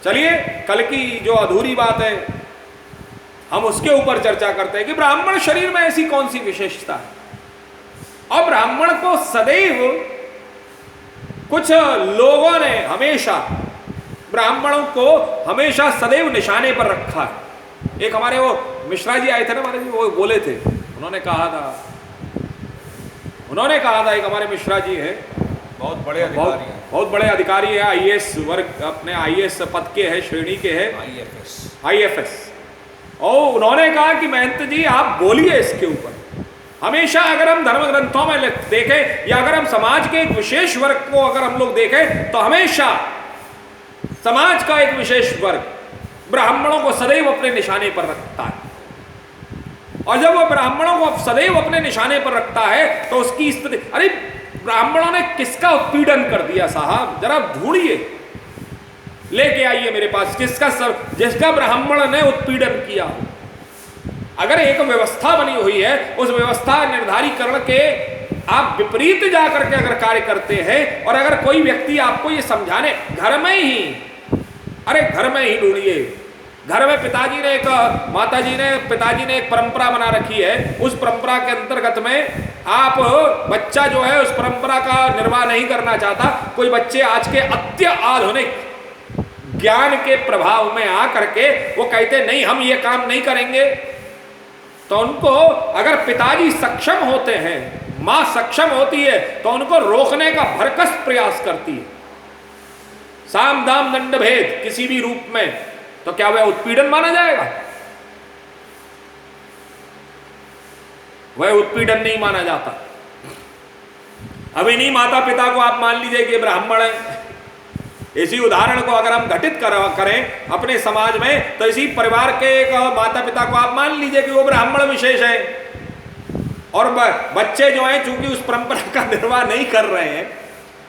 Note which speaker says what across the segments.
Speaker 1: चलिए कल की जो अधूरी बात है हम उसके ऊपर चर्चा करते हैं कि ब्राह्मण शरीर में ऐसी कौन सी विशेषता है। और ब्राह्मण को सदैव कुछ लोगों ने हमेशा ब्राह्मणों को हमेशा सदैव निशाने पर रखा है। एक हमारे वो मिश्रा जी आए थे ना, हमारे जी वो बोले थे, उन्होंने कहा था एक हमारे मिश्रा जी है, बहुत बड़े अधिकारी है, आईएएस वर्ग अपने आईएएस पद के है, श्रेणी के है, आईएफएस। और उन्होंने कहा कि महंत जी आप बोलिए इसके ऊपर। हमेशा अगर हम धर्म ग्रंथों में देखें या अगर हम समाज के एक विशेष वर्ग को अगर हम लोग देखें तो हमेशा समाज का एक विशेष वर्ग ब्राह्मणों को सदैव अपने निशाने पर रखता है। और जब वो ब्राह्मणों को सदैव अपने निशाने पर रखता है तो उसकी स्थिति, अरे ब्राह्मणों ने किसका उत्पीड़न कर दिया साहब, जरा ढूंढिए, लेके आइए मेरे पास जिसका ब्राह्मण ने उत्पीड़न किया। अगर एक व्यवस्था बनी हुई है, उस व्यवस्था निर्धारीकरण के आप विपरीत जाकर के अगर कार्य करते हैं, और अगर कोई व्यक्ति आपको ये समझाने घर में ही ढूंढिए, घर में पिताजी ने एक परंपरा बना रखी है, उस परंपरा के अंतर्गत में आप बच्चा जो है उस परंपरा का निर्वाह नहीं करना चाहता। कोई बच्चे आज के अत्याधुनिक ज्ञान के प्रभाव में आकर के वो कहते नहीं हम ये काम नहीं करेंगे, तो उनको अगर पिताजी सक्षम होते हैं, मां सक्षम होती है, तो उनको रोकने का भरकस प्रयास करती है। साम दाम दंड भेद किसी भी रूप में, तो क्या वह उत्पीड़न माना जाएगा? वह उत्पीड़न नहीं माना जाता। अभी नहीं माता पिता को आप मान लीजिए कि ब्राह्मण है, इसी उदाहरण को अगर हम घटित करें अपने समाज में, तो इसी परिवार के एक माता पिता को आप मान लीजिए कि वो ब्राह्मण विशेष है, और बच्चे जो हैं चूंकि उस परंपरा का निर्वाह नहीं कर रहे हैं,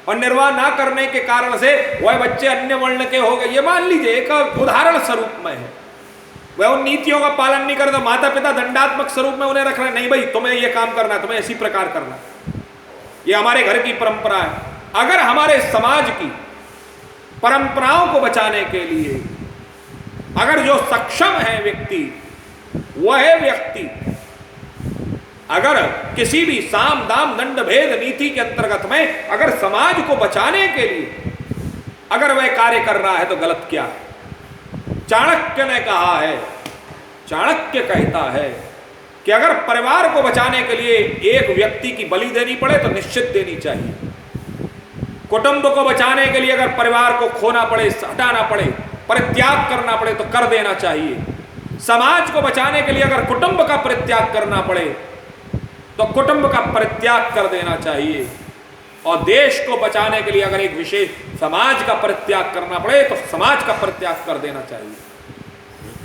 Speaker 1: और निर्वाह ना करने के कारण से वह बच्चे अन्य वर्ण के हो गए, ये मान लीजिए एक उदाहरण स्वरूप में है, वह उन नीतियों का पालन नहीं करता, माता पिता दंडात्मक स्वरूप में उन्हें रख रहे हैं, नहीं भाई तुम्हें ये काम करना, तुम्हें इसी प्रकार करना, ये हमारे घर की परंपरा है। अगर हमारे समाज की परंपराओं को बचाने के लिए अगर जो सक्षम है व्यक्ति, वह व्यक्ति अगर किसी भी साम दाम दंड भेद नीति के अंतर्गत में अगर समाज को बचाने के लिए अगर वह कार्य कर रहा है, तो गलत क्या है? चाणक्य ने कहा है, चाणक्य कहता है कि अगर परिवार को बचाने के लिए एक व्यक्ति की बलि देनी पड़े तो निश्चित देनी चाहिए। कुटुंब को बचाने के लिए अगर परिवार को खोना पड़े, हटाना पड़े, परित्याग करना पड़े तो कर देना चाहिए। समाज को बचाने के लिए अगर कुटुंब का परित्याग करना पड़े तो कुटुंब का परित्याग कर देना चाहिए। और देश को बचाने के लिए अगर एक विशेष समाज का परित्याग करना पड़े तो समाज का परित्याग कर देना चाहिए।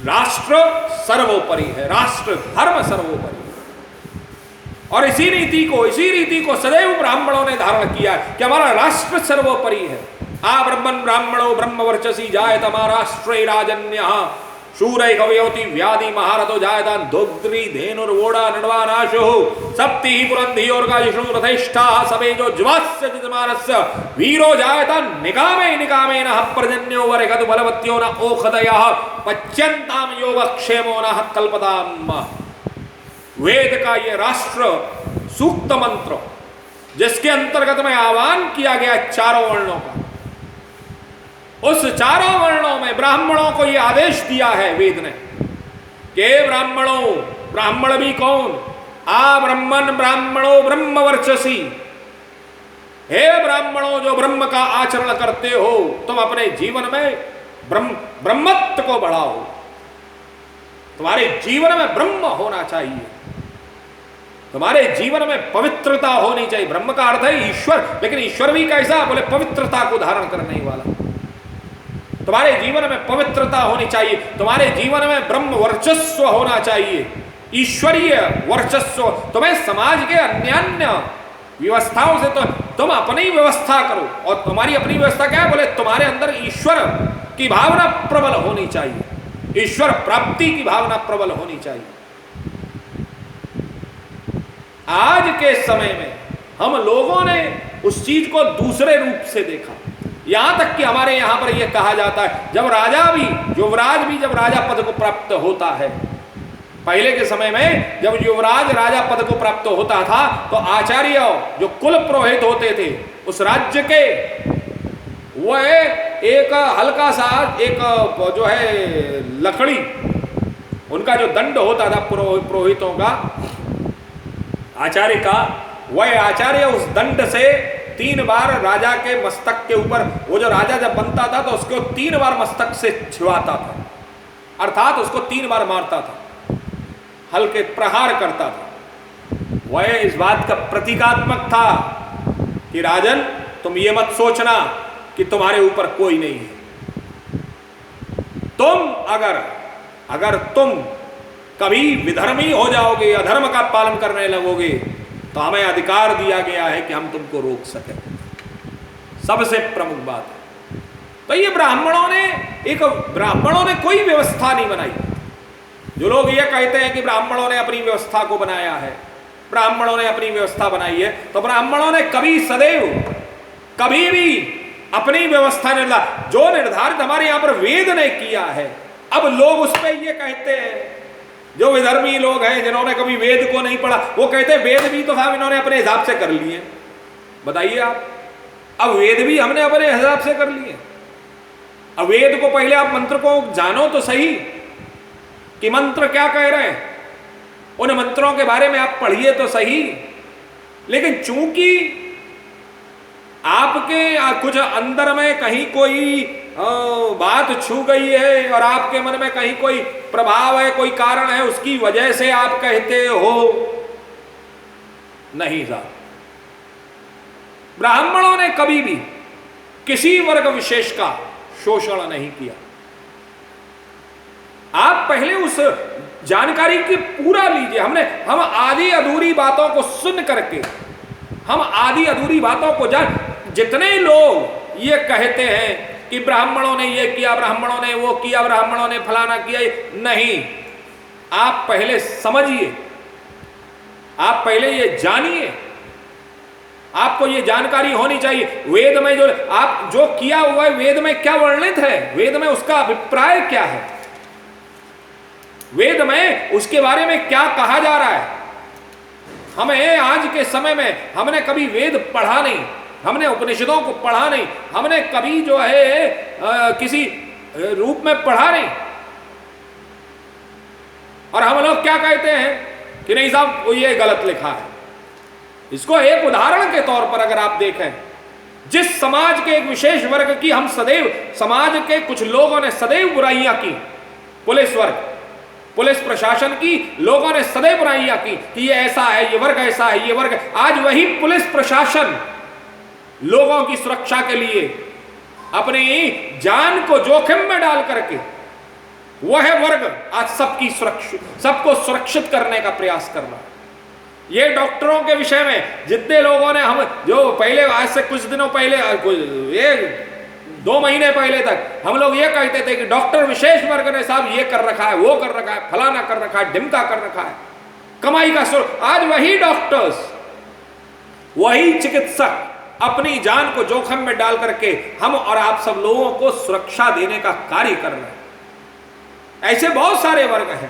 Speaker 1: राष्ट्र सर्वोपरि है, राष्ट्र धर्म सर्वोपरि। और इसी रीति को सदैव ब्राह्मणों ने धारण किया है कि हमारा राष्ट्र सर्वोपरि है। आ ब्रह्मन् ब्राह्मणो ब्रह्मवर्चसी जायतमा राष्ट्रे राजन्यः शूरै कवयोति व्याधि महारथो जायतान् दोग्ध्री धेनुर्वोडा नडवानाशुः सप्तिः पुरन्धियोर्गायिषु रथेष्ठाः सवेजो ज्वास्य जितमानस्य वीरो जायतान् निकामेन पर्जन्यो वरेगतु बलवत्यो न ओखदयः पच्यन्तां योगक्षेमो न कल्पताम्। वेद का ये राष्ट्र सूक्त मंत्र जिसके अंतर्गत में आह्वान किया गया चारों वर्णों का, उस चारों वर्णों में ब्राह्मणों को ये आदेश दिया है वेद ने कि ब्राह्मणों, ब्राह्मण भी कौन? आ ब्रह्मन् ब्राह्मणो ब्रह्मवर्चसी, हे ब्राह्मणों जो ब्रह्म का आचरण करते हो, तुम अपने जीवन में ब्रह्मत्व को बढ़ाओ, तुम्हारे जीवन में ब्रह्म होना चाहिए, तुम्हारे जीवन में पवित्रता होनी चाहिए। ब्रह्म का अर्थ है ईश्वर, लेकिन ईश्वर भी कैसा? बोले पवित्रता को धारण करने वाला। तुम्हारे जीवन में पवित्रता होनी चाहिए, तुम्हारे जीवन में ब्रह्म वर्चस्व होना चाहिए, ईश्वरीय वर्चस्व। तुम्हें समाज के अन्य व्यवस्थाओं से तो तुम अपनी व्यवस्था करो, और तुम्हारी अपनी व्यवस्था क्या है? बोले तुम्हारे अंदर ईश्वर की भावना प्रबल होनी चाहिए, ईश्वर प्राप्ति की भावना प्रबल होनी चाहिए। आज के समय में हम लोगों ने उस चीज को दूसरे रूप से देखा। यहां तक कि हमारे यहां पर यह कहा जाता है, जब राजा भी, युवराज भी जब राजा पद को प्राप्त होता है, पहले के समय में जब युवराज राजा पद को प्राप्त होता था तो आचार्य जो कुल पुरोहित होते थे उस राज्य के, वह एक हल्का सा एक जो है लकड़ी, उनका जो दंड होता था पुरोहितों का, आचार्य का, वह आचार्य उस दंड से 3 बार राजा के मस्तक के ऊपर, वो जो राजा जब बनता था तो उसको 3 बार मस्तक से छिड़वाता था, अर्थात उसको 3 बार मारता था, हल्के प्रहार करता था। वह इस बात का प्रतीकात्मक था कि राजन तुम ये मत सोचना कि तुम्हारे ऊपर कोई नहीं है। तुम अगर तुम कभी विधर्मी हो जाओगे, अधर्म का पालन करने लगोगे, तो हमें अधिकार दिया गया है कि हम तुमको रोक सकें। सबसे प्रमुख बात है। तो ये ब्राह्मणों ने कोई व्यवस्था नहीं बनाई। जो लोग ये कहते हैं कि ब्राह्मणों ने अपनी व्यवस्था को बनाया है, ब्राह्मणों ने अपनी व्यवस्था बनाई है, तो ब्राह्मणों ने कभी सदैव कभी भी अपनी व्यवस्था जो निर्धारित हमारे यहां पर वेद ने किया है, अब लोग उस पर ये कहते हैं, जो विधर्मी लोग हैं जिन्होंने कभी वेद को नहीं पढ़ा, वो कहते हैं वेद भी तो साहब इन्होंने अपने हिसाब से कर लिए। बताइए आप, अब वेद भी हमने अपने हिसाब से कर लिए। अब वेद को पहले आप मंत्र को जानो तो सही कि मंत्र क्या कह रहे हैं, उन मंत्रों के बारे में आप पढ़िए तो सही। लेकिन चूंकि आपके कुछ अंदर में कहीं कोई बात छू गई है और आपके मन में कहीं कोई प्रभाव है, कोई कारण है, उसकी वजह से आप कहते हो, नहीं साहब, ब्राह्मणों ने कभी भी किसी वर्ग विशेष का शोषण नहीं किया। आप पहले उस जानकारी की पूरा लीजिए। हम आधी अधूरी बातों को सुन करके, हम आधी अधूरी बातों को जितने लोग ये कहते हैं कि ब्राह्मणों ने ये किया, ब्राह्मणों ने वो किया, ब्राह्मणों ने फलाना किया, नहीं, आप पहले समझिए, आप पहले ये जानिए, आपको ये जानकारी होनी चाहिए। वेद में जो किया हुआ है, वेद में क्या वर्णित है, वेद में उसका अभिप्राय क्या है, वेद में उसके बारे में क्या कहा जा रहा है। हमें आज के समय में, हमने कभी वेद पढ़ा नहीं, हमने उपनिषदों को पढ़ा नहीं, हमने कभी जो है किसी रूप में पढ़ा नहीं, और हम लोग क्या कहते हैं कि नहीं साहब वो ये गलत लिखा है। इसको एक उदाहरण के तौर पर अगर आप देखें, जिस समाज के एक विशेष वर्ग की हम सदैव, समाज के कुछ लोगों ने सदैव बुराइयां की, पुलिस प्रशासन की लोगों ने सदैव बुराइयां की कि ये ऐसा है, ये वर्ग ऐसा है, ये वर्ग, आज वही पुलिस प्रशासन लोगों की सुरक्षा के लिए अपनी जान को जोखिम में डाल करके वह वर्ग आज सबको सुरक्षित करने का प्रयास कर रहा है। ये डॉक्टरों के विषय में जितने लोगों ने, हम जो पहले, आज से कुछ दिनों पहले, ये 2 महीने पहले तक हम लोग ये कहते थे कि डॉक्टर विशेष वर्ग ने साहब ये कर रखा है, वो कर रखा है, फलाना कर रखा है, ढिमका कर रखा है, कमाई का स्रोत। आज वही डॉक्टर्स, वही चिकित्सक अपनी जान को जोखिम में डाल करके हम और आप सब लोगों को सुरक्षा देने का कार्य कर रहे हैं। ऐसे बहुत सारे वर्ग हैं,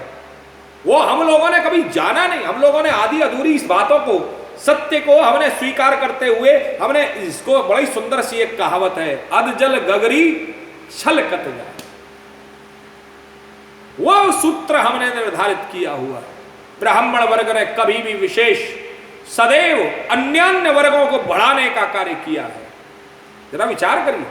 Speaker 1: वो हम लोगों ने कभी जाना नहीं। हम लोगों ने आधी अधूरी इस बातों को, सत्य को हमने स्वीकार करते हुए, हमने इसको, बड़ी सुंदर सी एक कहावत है, अधजल गगरी छलकत जाए, वह सूत्र हमने निर्धारित किया हुआ है। ब्राह्मण वर्ग ने कभी भी विशेष, सदैव अन्यान्य वर्गों को बढ़ाने का कार्य किया है। जरा विचार करिए,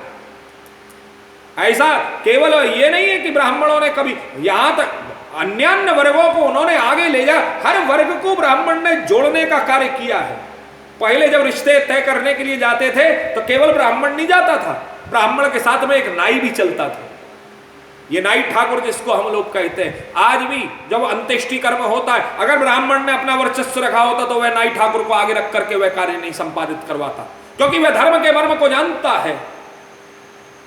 Speaker 1: ऐसा केवल ये नहीं है कि ब्राह्मणों ने कभी, यहां तक अन्यान्य वर्गों को उन्होंने आगे ले जा, हर वर्ग को ब्राह्मण ने जोड़ने का कार्य किया है। पहले जब रिश्ते तय करने के लिए जाते थे तो केवल ब्राह्मण नहीं जाता था, ब्राह्मण के साथ में एक नाई भी चलता था। ये नाई ठाकुर जिसको हम लोग कहते हैं, आज भी जब अंत्येष्टि कर्म होता है, अगर ब्राह्मण ने अपना वर्चस्व रखा होता तो वह नाई ठाकुर को आगे रख करके वह कार्य नहीं संपादित करवाता, क्योंकि वह धर्म के मर्म को जानता है,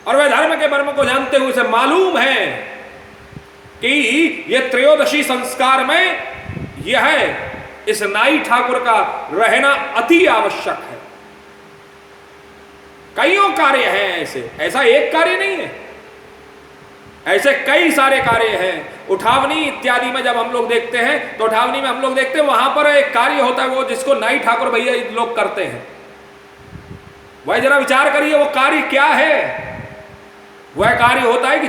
Speaker 1: और वह धर्म के मर्म को जानते हुए उसे मालूम है कि ये त्रयोदशी संस्कार में यह है, इस नाई ठाकुर का रहना अति आवश्यक है। कईयों कार्य हैं ऐसे, ऐसा एक कार्य नहीं है, ऐसे कई सारे कार्य हैं। उठावनी इत्यादि में जब हम लोग देखते हैं तो उठावनी में हम लोग देखते हैं वहां पर एक कार्य होता है वो जिसको नाई ठाकुर भैया लोग करते हैं। वह जरा विचार करिए वो कार्य क्या है। वह कार्य होता है कि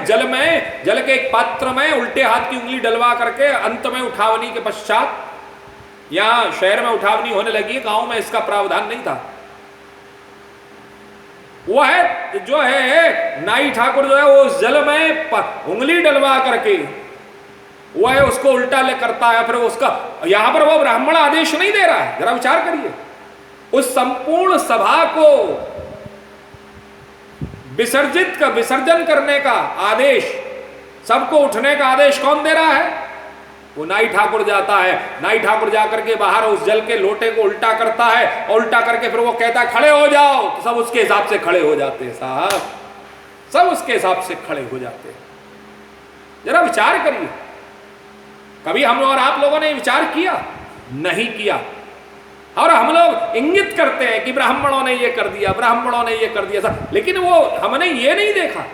Speaker 1: जल के एक पात्र में उल्टे हाथ की उंगली डलवा करके अंत में उठावनी के पश्चात, यहां शहर में उठावनी होने लगी, गांव में इसका प्रावधान नहीं था। वह जो है नाई ठाकुर जो है वो उस जल में उंगली डलवा करके वह उसको उल्टा ले करता है, फिर उसका यहां पर वो ब्राह्मण आदेश नहीं दे रहा है। जरा विचार करिए, उस संपूर्ण सभा को विसर्जन करने का आदेश, सबको उठने का आदेश कौन दे रहा है? वो नाई ठाकुर जाता है। नाई ठाकुर जाकर के बाहर उस जल के लोटे को उल्टा करता है और उल्टा करके फिर वो कहता है खड़े हो जाओ, तो सब उसके हिसाब से खड़े हो जाते हैं साहब, सब उसके हिसाब से खड़े हो जाते हैं। जरा विचार करिए, कभी हम और आप लोगों ने विचार किया? नहीं किया। और हम लोग इंगित करते हैं कि ब्राह्मणों ने ये कर दिया, ब्राह्मणों ने ये कर दिया, लेकिन वो हमने ये नहीं देखा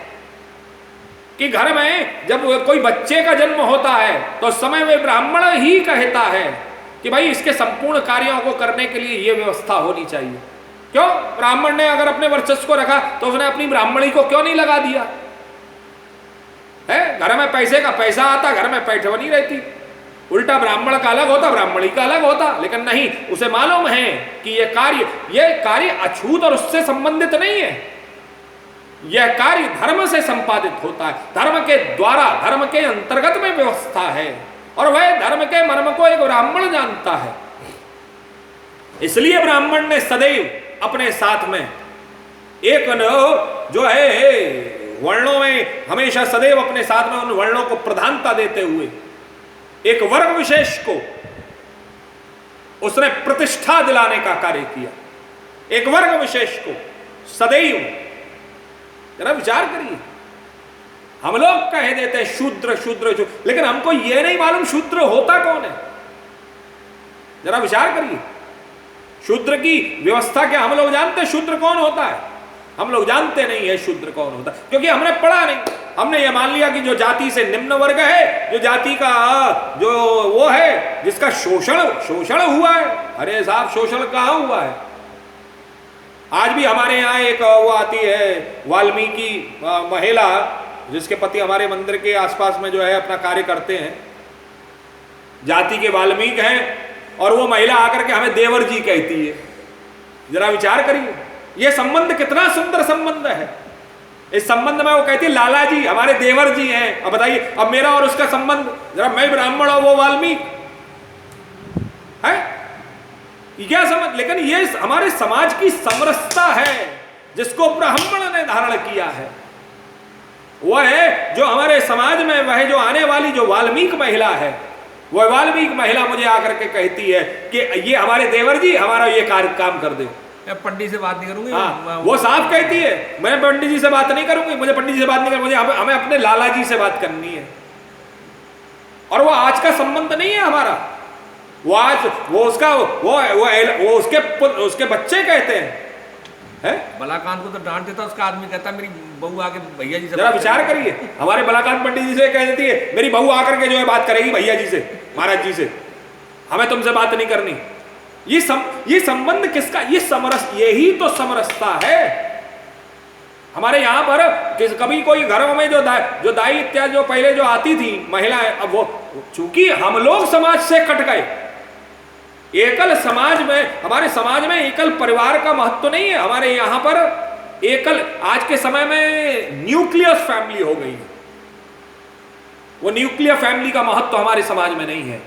Speaker 1: कि घर में जब कोई बच्चे का जन्म होता है तो उस समय वे ब्राह्मण ही कहता है कि भाई इसके संपूर्ण कार्यों को करने के लिए ये व्यवस्था होनी चाहिए। क्यों? ब्राह्मण ने अगर अपने वर्चस्व को रखा तो उसने अपनी ब्राह्मणी को क्यों नहीं लगा दिया है? घर में पैसे का पैसा आता, घर में पैठवनी रहती, उल्टा ब्राह्मण का अलग होता, ब्राह्मणी का अलग होता। लेकिन नहीं, उसे मालूम है कि ये कार्य अछूत और उससे संबंधित नहीं है, यह कार्य धर्म से संपादित होता है, धर्म के द्वारा, धर्म के अंतर्गत में व्यवस्था है, और वह धर्म के मर्म को एक ब्राह्मण जानता है। इसलिए ब्राह्मण ने सदैव अपने साथ में एक जो है वर्णों में हमेशा सदैव अपने साथ में उन वर्णों को प्रधानता देते हुए एक वर्ग विशेष को उसने प्रतिष्ठा दिलाने का कार्य किया। एक वर्ग विशेष को सदैव, जरा विचार करिए, हम लोग कह देते हैं शूद्र शूद्र, लेकिन हमको यह नहीं मालूम शूद्र होता कौन है। जरा विचार करिए, शूद्र की व्यवस्था क्या हम लोग जानते हैं? शूद्र कौन होता है? हम लोग जानते नहीं है शूद्र कौन होता है, क्योंकि हमने पढ़ा नहीं। हमने ये मान लिया कि जो जाति से निम्न वर्ग है, जो जाति का जो वो है जिसका शोषण हुआ है। अरे साहब, शोषण कहाँ हुआ है? आज भी हमारे यहाँ एक वो आती है वाल्मीकि महिला, जिसके पति हमारे मंदिर के आसपास में जो है अपना कार्य करते हैं, जाति के वाल्मीकि हैं, और वो महिला आकर के हमें देवर जी कहती है। जरा विचार करिए, ये संबंध कितना सुंदर संबंध है। इस संबंध में वो कहती है लाला जी हमारे देवर जी हैं। अब बताइए, अब मेरा और उसका संबंध, जरा मैं ब्राह्मण और वो वाल्मीकि है, क्या समझ? लेकिन ये हमारे समाज की समरसता है जिसको ब्राह्मण ने धारण किया है। वह है जो हमारे समाज में, वह जो आने वाली जो वाल्मीकि महिला है, वह वाल्मीकि महिला मुझे आकर के कहती है कि ये हमारे देवर जी हमारा ये कार्य काम कर दे।
Speaker 2: पंडित से बात नहीं करूंगी।
Speaker 1: हाँ, वो साफ कहती है मैं पंडित जी से बात नहीं करूंगी, मुझे पंडित जी से बात नहीं करनी, मुझे हमें अपने लाला जी से बात करनी है। और वो आज का संबंध नहीं है हमारा, वो आज वो उसका वो उसके बच्चे कहते हैं।
Speaker 2: बलाकांत को तो डांट देता, उसका आदमी कहता मेरी बहू आके भैया जी से।
Speaker 1: जरा विचार करिए, हमारे बलाकांत पंडित जी से कह देती है मेरी बहू आकर के जो है बात करेगी भैया जी से, महाराज जी से, हमें तुमसे बात नहीं करनी। ये संबंध किसका? ये समरस, यही तो समरसता है हमारे यहाँ पर। कभी कोई घरों में जो दाई इत्यादि जो पहले जो आती थी महिलाएं, अब वो चूंकि हम लोग समाज से कट गए, एकल समाज में, हमारे समाज में एकल परिवार का महत्व नहीं है। हमारे यहाँ पर एकल, आज के समय में न्यूक्लियर फैमिली हो गई है। वो न्यूक्लियर फैमिली का महत्व हमारे समाज में नहीं है।